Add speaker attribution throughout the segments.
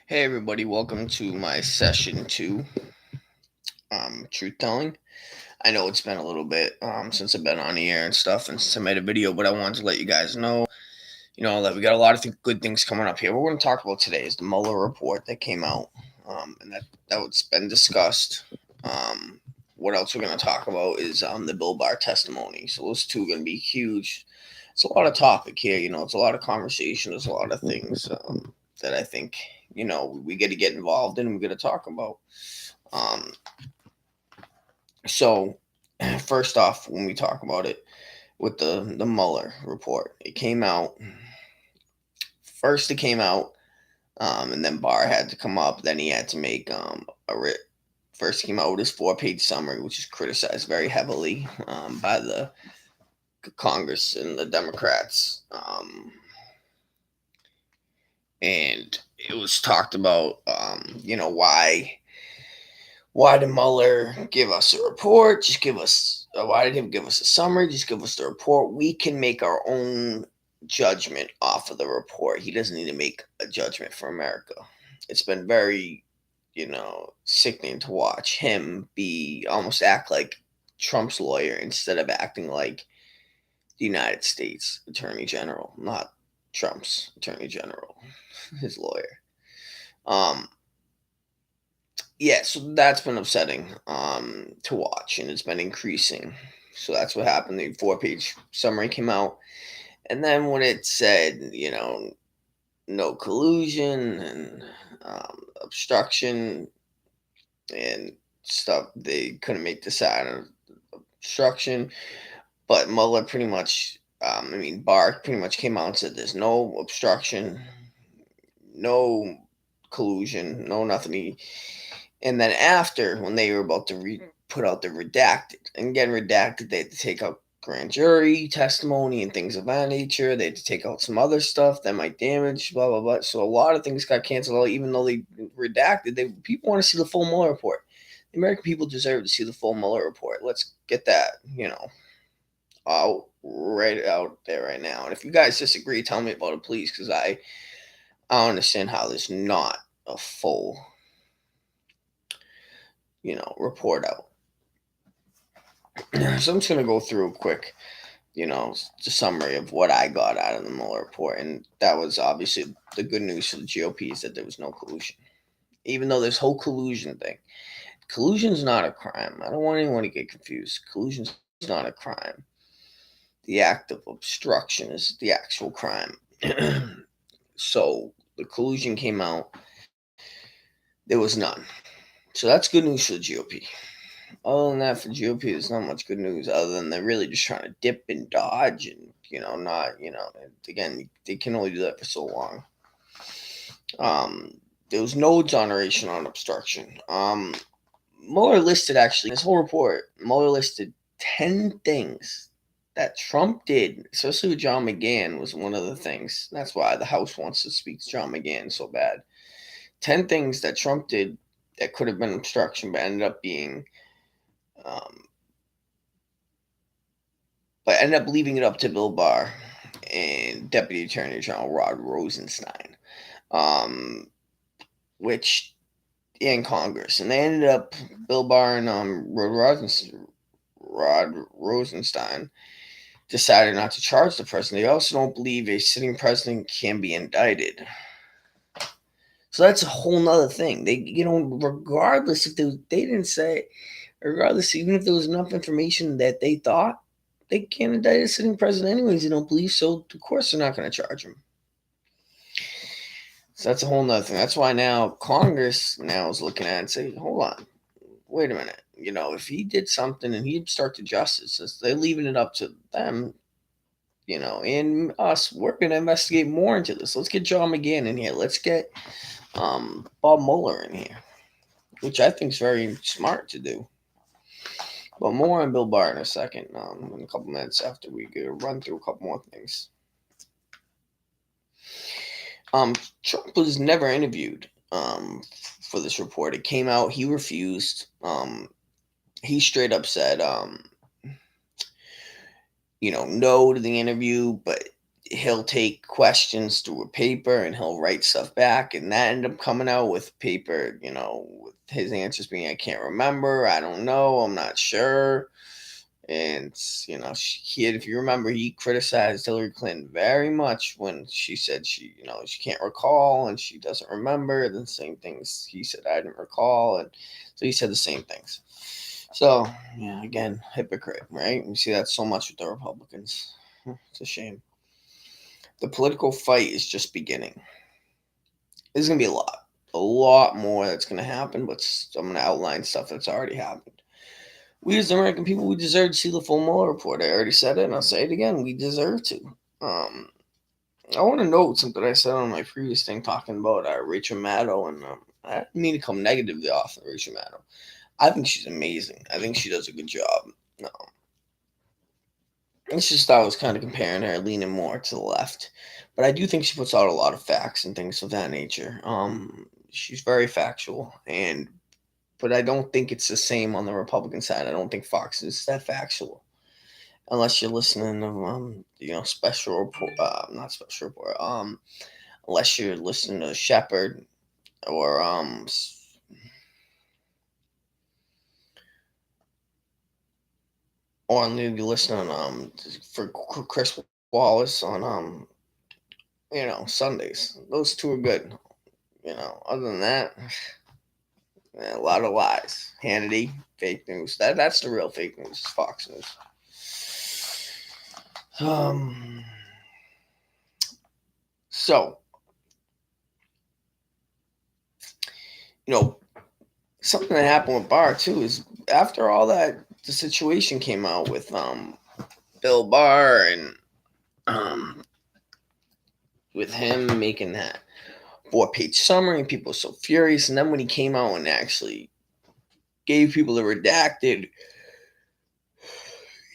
Speaker 1: Hey everybody, welcome to my session two, truth telling. I know it's been a little bit since I've been on the air and stuff, and since I made a video, but I wanted to let you guys know, that we got a lot of good things coming up here. What we're going to talk about today is the Mueller report that came out, and that's been discussed. What else we're going to talk about is the Bill Barr testimony. So those two are going to be huge. It's a lot of topic here. It's a lot of conversation. There's a lot of things that I think we get to get involved in. And we got to talk about. Um, so first off, when we talk about it with the Mueller report, it came out first. It came out, and then Barr had to come up. Then he had to make a writ. First, he came out with his 4-page summary, which is criticized very heavily by the Congress and the Democrats. And it was talked about, why did Mueller give us a report? Just give us, why did he give us a summary? Just give us the report. We can make our own judgment off of the report. He doesn't need to make a judgment for America. It's been very, sickening to watch him almost act like Trump's lawyer instead of acting like the United States Attorney General, not Trump's Attorney General, his lawyer. Yeah, so that's been upsetting to watch, and it's been increasing. So that's what happened. The 4-page summary came out, and then when it said, no collusion and obstruction and stuff, they couldn't make the side of obstruction. But Mueller pretty much, Barr pretty much came out and said there's no obstruction, no collusion, no nothing. And then after, when they were about to put out the redacted, and again, redacted, they had to take out grand jury testimony and things of that nature. They had to take out some other stuff that might damage, blah, blah, blah. So a lot of things got canceled out, even though they redacted. People want to see the full Mueller report. The American people deserve to see the full Mueller report. Let's get that, out right out there right now. And if you guys disagree, tell me about it, please, because I don't understand how there's not a full report out. So I'm just gonna go through a quick, the summary of what I got out of the Mueller report, and that was obviously the good news for the GOP is that there was no collusion, even though this whole collusion thing. Collusion is not a crime. I don't want anyone to get confused. Collusion is not a crime. The act of obstruction is the actual crime. So the collusion came out. There was none. So that's good news for the GOP. Other than that, for GOP, there's not much good news other than they're really just trying to dip and dodge and, again, they can only do that for so long. There was no exoneration on obstruction. Mueller listed, actually, in his whole report, Mueller listed 10 things that Trump did, especially with John McGahn, was one of the things. That's why the House wants to speak to John McGahn so bad. 10 things that Trump did that could have been obstruction, but ended up being leaving it up to Bill Barr and Deputy Attorney General Rod Rosenstein, which in Congress, and they ended up Bill Barr and Rod Rosenstein decided not to charge the president. They also don't believe a sitting president can be indicted. So that's a whole nother thing. They, regardless if they didn't say, regardless, even if there was enough information that they thought, they can't indict a sitting president anyways. They don't believe so. Of course, they're not going to charge him. So that's a whole nother thing. That's why now Congress now is looking at it and saying, hold on, wait a minute. If he did something and he obstructed justice, they're leaving it up to them, and us, we're going to investigate more into this. Let's get John McGahn in here. Let's get Bob Mueller in here, which I think is very smart to do. But more on Bill Barr in a second, in a couple minutes after we run through a couple more things. Trump was never interviewed for this report. It came out, he refused. He straight up said, no to the interview, but he'll take questions through a paper and he'll write stuff back, and that ended up coming out with paper, with his answers being, I can't remember, I don't know, I'm not sure. And he had, if you remember, he criticized Hillary Clinton very much when she said she can't recall and she doesn't remember. The same things he said, I didn't recall, and so he said the same things. So yeah, again, hypocrite, right? We see that so much with the Republicans. It's a shame. The political fight is just beginning. There's gonna be a lot more that's gonna happen, but I'm gonna outline stuff that's already happened. We as American people, we deserve to see the full Mueller report. I already said it, and I'll say it again. We deserve to. Um, I want to note something I said on my previous thing talking about Rachel Maddow, and I didn't mean to come negatively off of Rachel Maddow. I think she's amazing. I think she does a good job. It's just I was kind of comparing her, leaning more to the left, but I do think she puts out a lot of facts and things of that nature. She's very factual, but I don't think it's the same on the Republican side. I don't think Fox is that factual unless you're listening to special report, not special report, unless you're listening to Shepard or you're listening for Chris Wallace on Sundays. Those two are good. Other than that, yeah, a lot of lies. Hannity, fake news. That's the real fake news. Fox News. Um. So, you know, something that happened with Barr too is after all that, the situation came out with Bill Barr and um with him making that 4-page summary, and people were so furious. And then when he came out and actually gave people the redacted,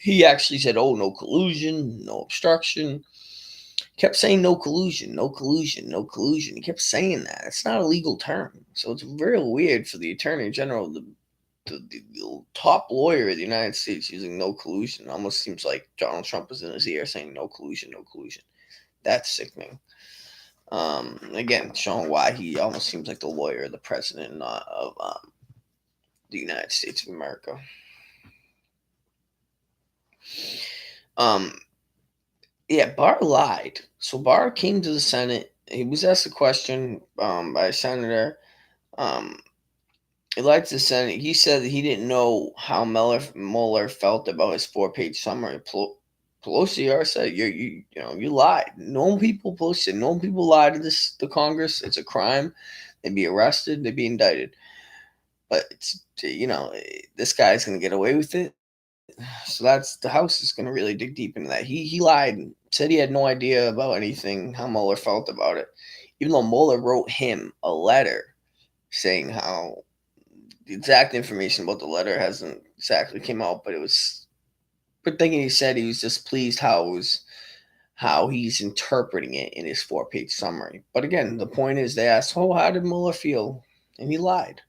Speaker 1: he actually said, "Oh, no collusion, no obstruction." Kept saying no collusion, no collusion, no collusion. He kept saying that. It's not a legal term. So it's real weird for the Attorney General, the top lawyer of the United States, using no collusion. It almost seems like Donald Trump is in his ear saying no collusion, no collusion. That's sickening. Again, showing why he almost seems like the lawyer of the president of the United States of America. Um, yeah, Barr lied. So Barr came to the Senate. He was asked a question by a senator. Um, he lied to the Senate. He said that he didn't know how Mueller felt about his 4-page summary. Pelosi said, you lied. Normal people," Pelosi said, "normal people lie to the Congress. It's a crime. They'd be arrested. They'd be indicted. But this guy's gonna get away with it." So that's the House is gonna really dig deep into that. He lied and said he had no idea about anything, how Mueller felt about it, even though Mueller wrote him a letter saying how the exact information about the letter hasn't exactly came out, but it was. But thinking he said he was displeased how he's interpreting it in his 4-page summary. But again, the point is, they asked, "Oh, how did Mueller feel?" And he lied.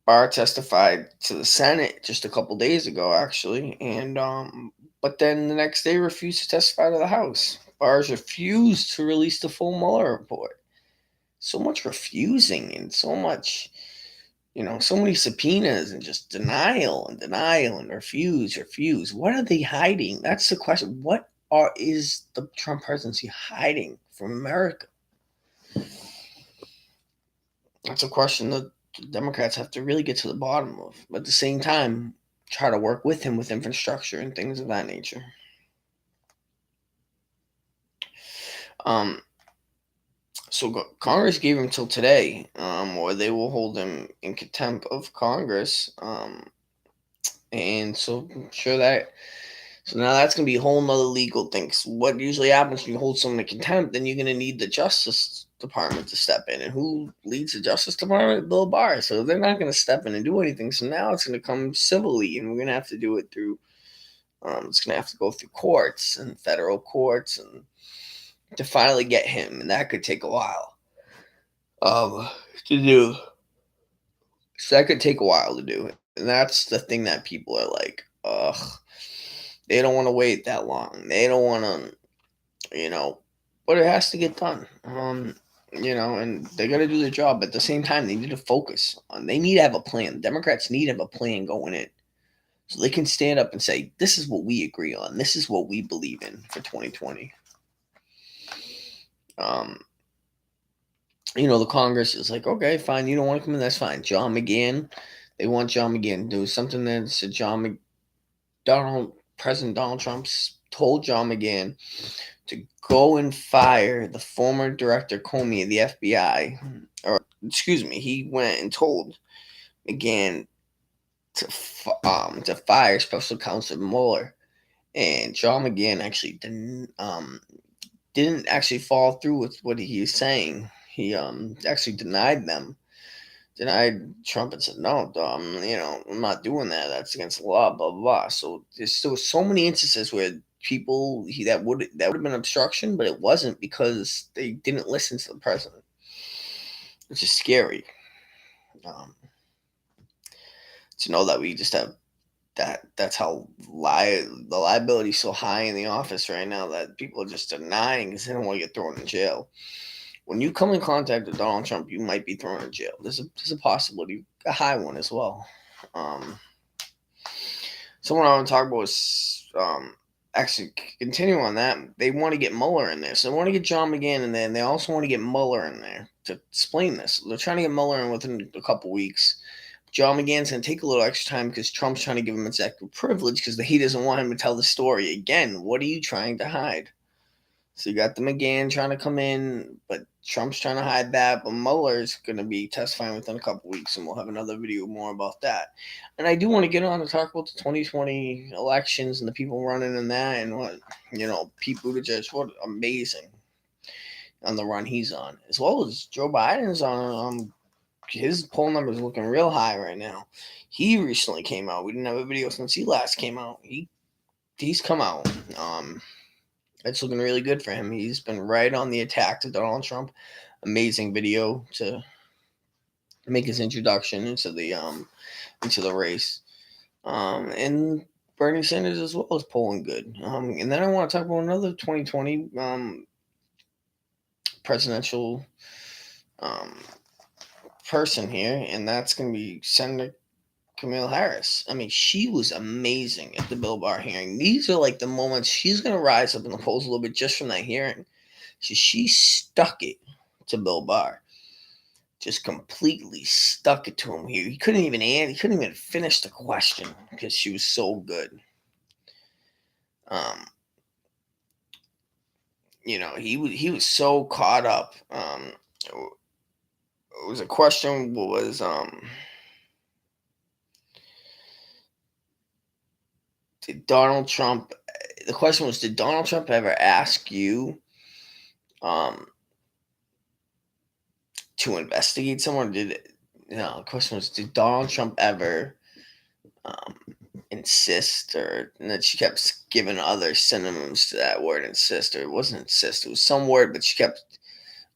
Speaker 1: Barr testified to the Senate just a couple days ago, actually, and but then the next day refused to testify to the House. Barr's refused to release the full Mueller report. So much refusing and so much, so many subpoenas and just denial and refuse. What are they hiding? That's the question. What is the Trump presidency hiding from America? That's a question that the Democrats have to really get to the bottom of. But at the same time, try to work with him with infrastructure and things of that nature. Um, so Congress gave him till today, or they will hold him in contempt of Congress. And so I'm sure that. So now that's going to be a whole nother legal thing. So what usually happens when you hold someone in contempt, then you're going to need the Justice Department to step in. And who leads the Justice Department? Bill Barr. So they're not going to step in and do anything. So now it's going to come civilly, and we're going to have to do it through, it's going to have to go through courts and federal courts and to finally get him. And that could take a while to do. So that could take a while to do. And that's the thing that people are like, ugh. They don't want to wait that long. They don't want to, but it has to get done. And they got to do their job. But at the same time, they need to focus on. They need to have a plan. Democrats need to have a plan going in, so they can stand up and say, "This is what we agree on. This is what we believe in for 2020." Um, the Congress is like, okay, fine, you don't want to come in, that's fine. John McGahn, they want John McGahn to do something that's President Donald Trump told John McGahn to go and fire the former director Comey of the FBI, or excuse me, he went and told McGahn to fire Special Counsel Mueller, and John McGahn actually didn't actually follow through with what he was saying. He actually denied Trump and said, "No, I'm not doing that. That's against the law." Blah blah blah. So there's still so many instances where that would have been obstruction, but it wasn't because they didn't listen to the president, which is scary. Um, to know that we just have that's how the liability is so high in the office right now that people are just denying because they don't want to get thrown in jail. When you come in contact with Donald Trump, you might be thrown in jail. There's a possibility, a high one as well. Um, Someone I want to talk about is actually continue on that. They want to get Mueller in there, so they want to get John McGahn in there, and they also want to get Mueller in there to explain this. They're trying to get Mueller in within a couple weeks. John McGahn's going to take a little extra time because Trump's trying to give him executive privilege because he doesn't want him to tell the story again. What are you trying to hide? So you got the McGahn trying to come in, but Trump's trying to hide that. But Mueller's going to be testifying within a couple weeks, and we'll have another video more about that. And I do want to get on to talk about the 2020 elections and the people running in that, and what Pete Buttigieg, what amazing on the run he's on, as well as Joe Biden's on. His poll numbers looking real high right now. He recently came out. We didn't have a video since he last came out. He's come out. It's looking really good for him. He's been right on the attack to Donald Trump. Amazing video to make his introduction into the race. And Bernie Sanders as well is polling good. And then I want to talk about another 2020 presidential person here, and that's going to be Senator Kamala Harris. I mean, she was amazing at the Bill Barr hearing. These are like the moments she's going to rise up in the polls a little bit just from that hearing. She stuck it to Bill Barr, just completely stuck it to him. He couldn't even finish the question because she was so good. He was so caught up. It was a question was did Donald Trump the question was, did Donald Trump ever ask you to investigate someone? The question was, did Donald Trump ever insist, and then she kept giving other synonyms to that word insist, or it wasn't insist, it was some word, but she kept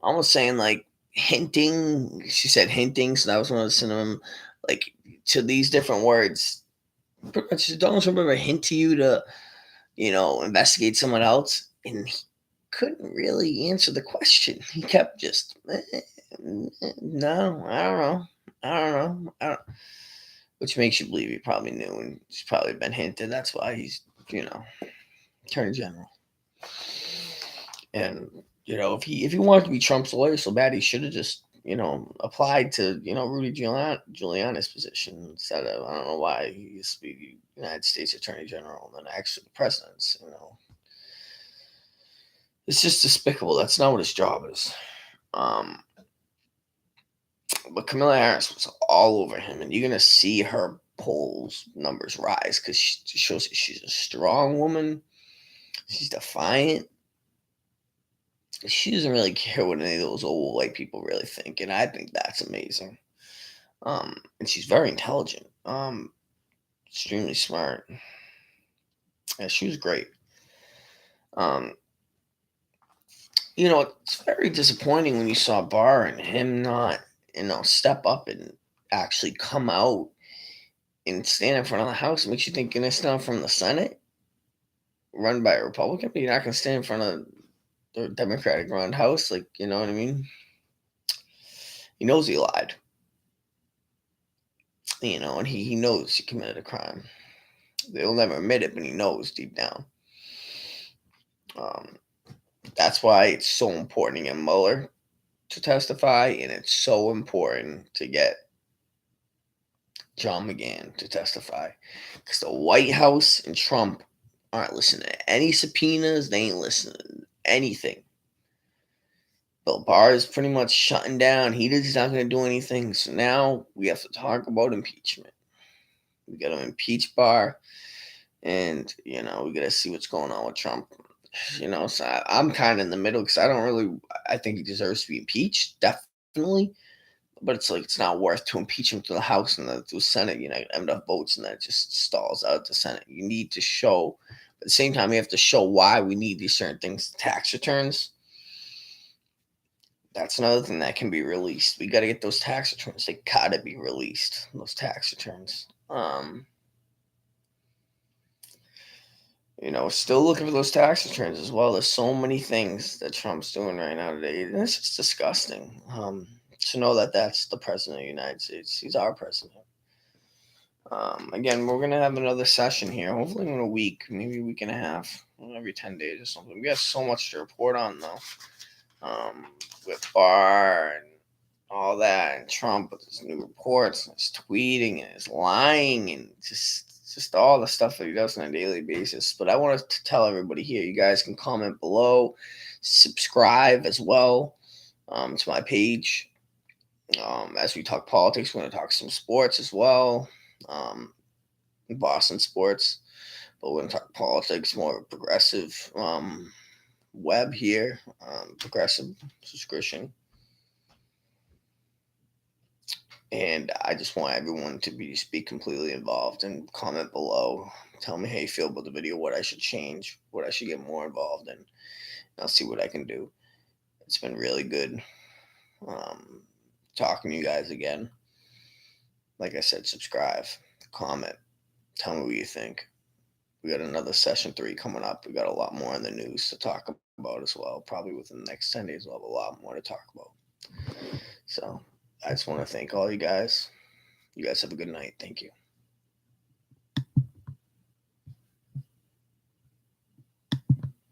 Speaker 1: almost saying like hinting. She said hinting, so that was one of the synonyms, like to these different words. Pretty much, did Donald Trump ever hint to you to investigate someone else? And he couldn't really answer the question. He kept just, no, I don't know. Which makes you believe he probably knew and he's probably been hinted. That's why he's, attorney general. And, if he wanted to be Trump's lawyer so bad, he should have just, applied to, Rudy Giuliani's position instead of, I don't know why he used to be the United States Attorney General and then actually the president's, It's just despicable. That's not what his job is. But Kamala Harris was all over him, and you're going to see her polls numbers rise because she shows that she's a strong woman. She's defiant. She doesn't really care what any of those old white people really think, and I think that's amazing. And she's very intelligent, extremely smart. Yeah, she was great. It's very disappointing when you saw Barr and him not, step up and actually come out and stand in front of the House. It makes you think, can I stand from the Senate? run by a Republican, but you're not going to stand in front of the Democratic run House. Like, you know what I mean? He knows he lied, and he knows he committed a crime. They'll never admit it, but he knows deep down. Um, that's why it's so important to get Mueller to testify, and it's so important to get John McGahn to testify, because the White House and Trump aren't listening to any subpoenas. They ain't listening to anything. Bill Barr is pretty much shutting down. He's not going to do anything. So now we have to talk about impeachment. We got to impeach Barr, and we got to see what's going on with Trump. So I'm kind of in the middle because I think he deserves to be impeached, definitely. But it's like it's not worth to impeach him through the House and then through the Senate. Enough votes and then it just stalls out the Senate. You need to show, at the same time, you have to show why we need these certain things. Tax returns. That's another thing that can be released. We got to get those tax returns. They gotta be released. Those tax returns. Still looking for those tax returns as well. There's so many things that Trump's doing right now today. And it's just disgusting. To know that that's the president of the United States. He's our president. Again, we're gonna have another session here, hopefully in a week, maybe a week and a half, every 10 days or something. We got so much to report on though, with Barr and all that, and Trump with his new reports, and his tweeting, and his lying, and just all the stuff that he does on a daily basis. But I wanted to tell everybody here, you guys can comment below, subscribe as well to my page. As we talk politics, we're going to talk some sports as well. Boston sports, but we're going to talk politics, more progressive web here, progressive subscription. And I just want everyone to be completely involved and comment below. Tell me how you feel about the video, what I should change, what I should get more involved in. I'll see what I can do. It's been really good talking to you guys again. Like I said, subscribe, comment, tell me what you think. We got another session 3 coming up. We got a lot more in the news to talk about as well. Probably within the next 10 days, we'll have a lot more to talk about. So I just want to thank all you guys. You guys have a good night. Thank you.